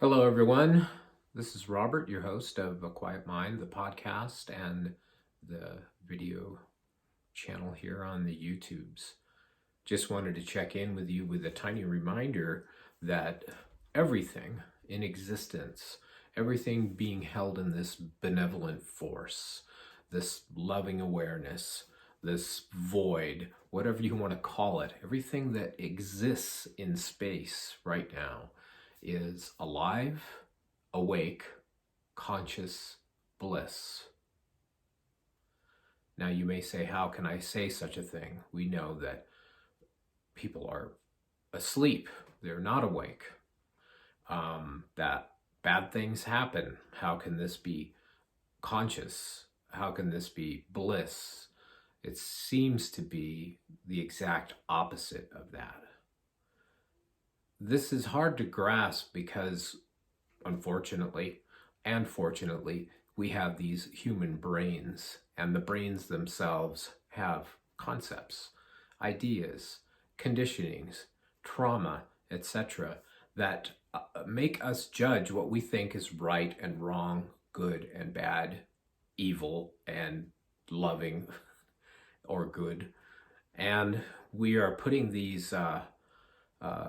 Hello, everyone. This is Robert, your host of A Quiet Mind, the podcast, and the video channel here on the YouTubes. Just wanted to check in with you with a tiny reminder that everything in existence, everything being held in this benevolent force, this loving awareness, this void, whatever you want to call it, everything that exists in space right now is alive, awake, conscious bliss. Now you may say, how can I say such a thing? We know that people are asleep, they're not awake, that bad things happen. How can this be conscious? How can this be bliss? It seems to be the exact opposite of that. This is hard to grasp because, unfortunately and fortunately, we have these human brains, and the brains themselves have concepts, ideas, conditionings, trauma, etc., that make us judge what we think is right and wrong, good and bad, evil and loving or good. And we are putting these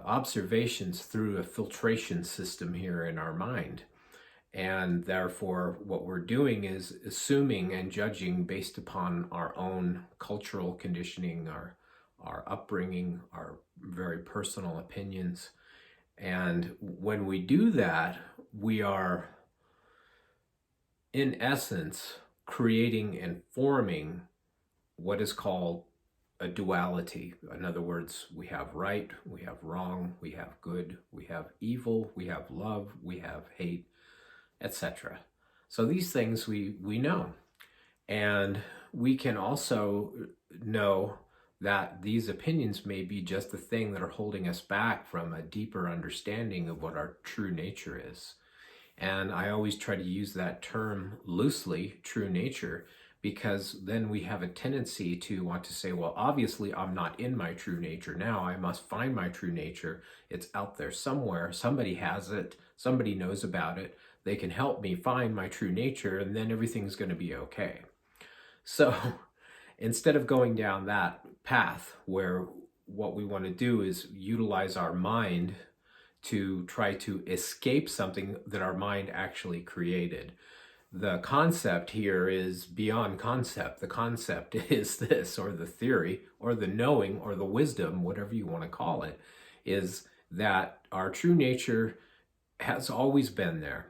observations through a filtration system here in our mind. And therefore, what we're doing is assuming and judging based upon our own cultural conditioning, our upbringing, our very personal opinions. And when we do that, we are, in essence, creating and forming what is called a duality. In other words, we have right, we have wrong, we have good, we have evil, we have love, we have hate, etc. So these things we know. And we can also know that these opinions may be just the thing that are holding us back from a deeper understanding of what our true nature is. And I always try to use that term loosely, true nature, because then we have a tendency to want to say, well, obviously I'm not in my true nature now. I must find my true nature. It's out there somewhere. Somebody has it. Somebody knows about it. They can help me find my true nature, and then everything's going to be okay. So instead of going down that path where what we want to do is utilize our mind to try to escape something that our mind actually created, the concept here is beyond concept. The concept is this, or the theory, or the knowing, or the wisdom, whatever you want to call it, is that our true nature has always been there.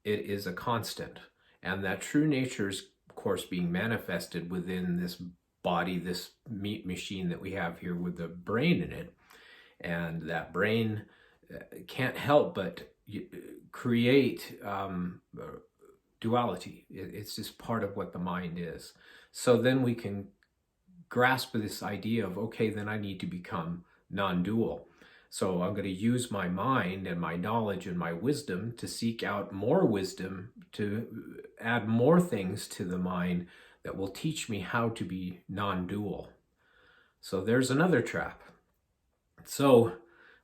It is a constant. And that true nature is, of course, being manifested within this body, this meat machine that we have here with the brain in it. And that brain can't help but create duality. It's just part of what the mind is. So then we can grasp this idea of, okay, then I need to become non-dual. So I'm going to use my mind and my knowledge and my wisdom to seek out more wisdom, to add more things to the mind that will teach me how to be non-dual. So there's another trap. So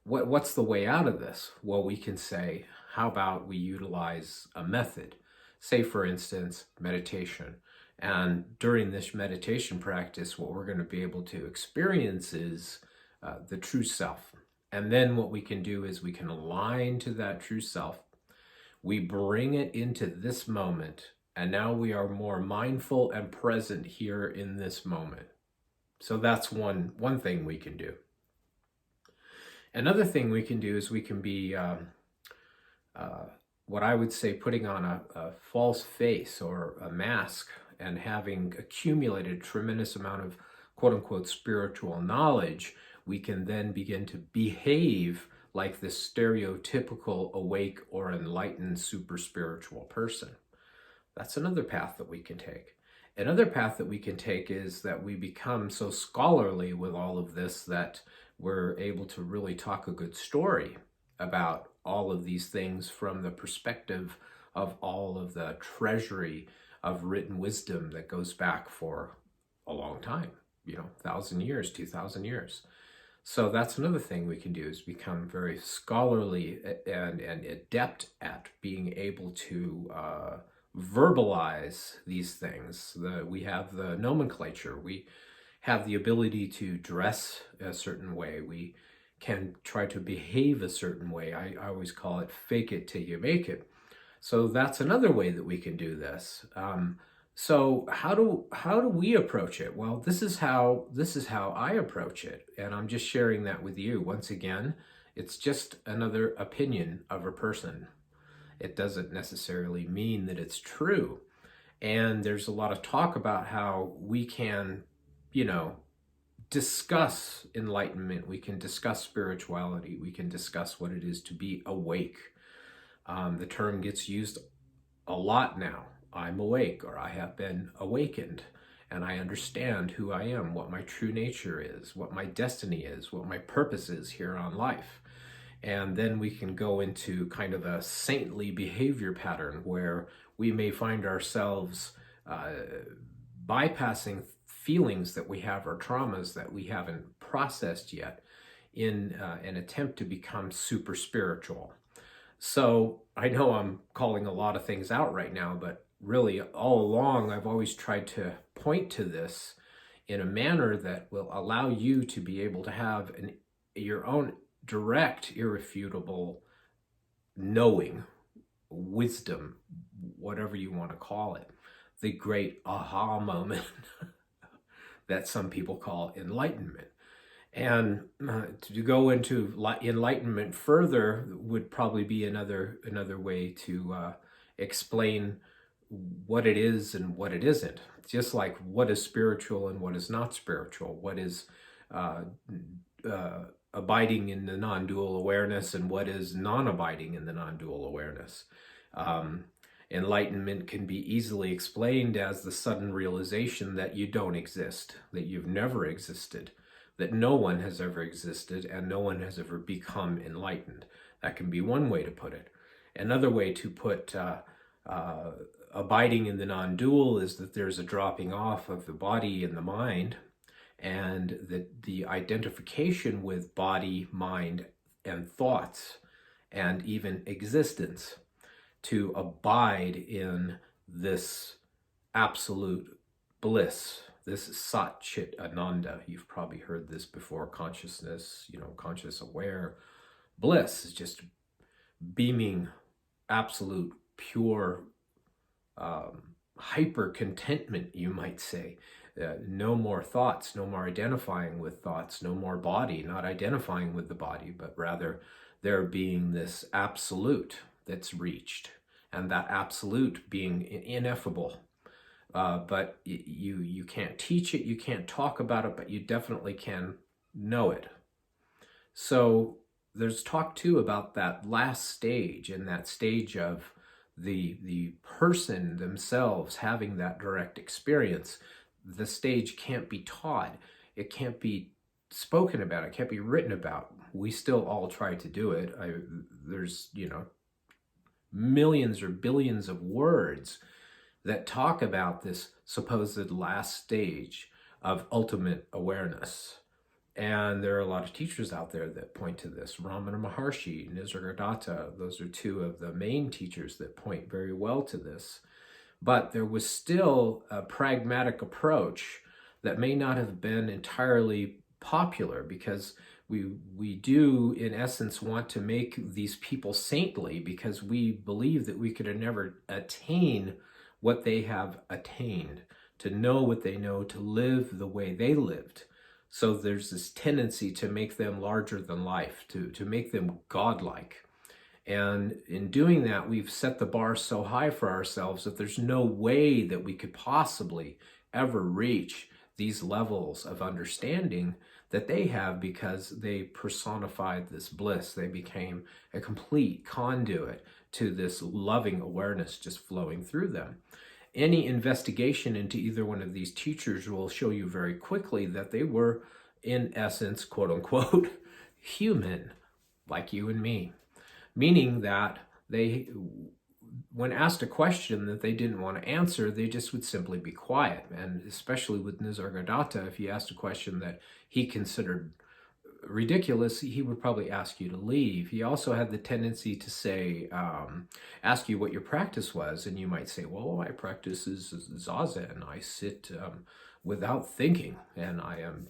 what's the way out of this? Well, we can say, how about we utilize a method? Say, for instance, meditation. And during this meditation practice, what we're going to be able to experience is the true self. And then what we can do is we can align to that true self. We bring it into this moment. And now we are more mindful and present here in this moment. So that's one thing we can do. Another thing we can do is we can be what I would say putting on a false face or a mask, and having accumulated a tremendous amount of quote-unquote spiritual knowledge, we can then begin to behave like this stereotypical awake or enlightened super spiritual person. That's another path that we can take. Another path that we can take is that we become so scholarly with all of this that we're able to really talk a good story about all of these things from the perspective of all of the treasury of written wisdom that goes back for a long time, 1,000 years, 2,000 years. So that's another thing we can do, is become very scholarly and adept at being able to verbalize these things. We have the nomenclature. We have the ability to dress a certain way. We can try to behave a certain way. I always call it fake it till you make it. So that's another way that we can do this. So how do we approach it? Well, this is how I approach it, and I'm just sharing that with you. Once again, it's just another opinion of a person. It doesn't necessarily mean that it's true. And there's a lot of talk about how we can, you know, discuss enlightenment. We can discuss spirituality. We can discuss what it is to be awake. The term gets used a lot now. I'm awake, or I have been awakened, and I understand who I am, what my true nature is, what my destiny is, what my purpose is here on life. And then we can go into kind of a saintly behavior pattern where we may find ourselves bypassing feelings that we have, or traumas that we haven't processed yet, in an attempt to become super spiritual. So I know I'm calling a lot of things out right now, but really all along I've always tried to point to this in a manner that will allow you to be able to have your own direct, irrefutable knowing, wisdom, whatever you want to call it, the great aha moment that some people call enlightenment. And to go into enlightenment further would probably be another way to explain what it is and what it isn't. Just like what is spiritual and what is not spiritual, what is uh, abiding in the non-dual awareness and what is non-abiding in the non-dual awareness. Um, Enlightenment can be easily explained as the sudden realization that you don't exist, that you've never existed, that no one has ever existed and no one has ever become enlightened. That can be one way to put it. Another way to put abiding in the non-dual is that there's a dropping off of the body and the mind, and that the identification with body, mind, and thoughts, and even existence, to abide in this absolute bliss, this Sat Chit Ananda. You've probably heard this before. Consciousness, conscious aware bliss is just beaming, absolute, pure, hyper contentment, you might say. No more thoughts, no more identifying with thoughts, no more body, not identifying with the body, but rather there being this absolute that's reached, and that absolute being ineffable. But you can't teach it, you can't talk about it, but you definitely can know it. So there's talk too about that last stage, and that stage of the person themselves having that direct experience. The stage can't be taught. It can't be spoken about. It can't be written about. We still all try to do it. There's, millions or billions of words that talk about this supposed last stage of ultimate awareness. And there are a lot of teachers out there that point to this. Ramana Maharshi, Nisargadatta, those are two of the main teachers that point very well to this. But there was still a pragmatic approach that may not have been entirely popular, because we do, in essence, want to make these people saintly, because we believe that we could never attain what they have attained, to know what they know, to live the way they lived. So there's this tendency to make them larger than life, to make them godlike. And in doing that, we've set the bar so high for ourselves that there's no way that we could possibly ever reach these levels of understanding that they have, because they personified this bliss. They became a complete conduit to this loving awareness just flowing through them. Any investigation into either one of these teachers will show you very quickly that they were, in essence, quote unquote, human, like you and me. Meaning that they, when asked a question that they didn't want to answer, they just would simply be quiet. And especially with Nisargadatta, if you asked a question that he considered ridiculous, he would probably ask you to leave. He also had the tendency to say, ask you what your practice was, and you might say, well, my practice is zazen. I sit without thinking, and I am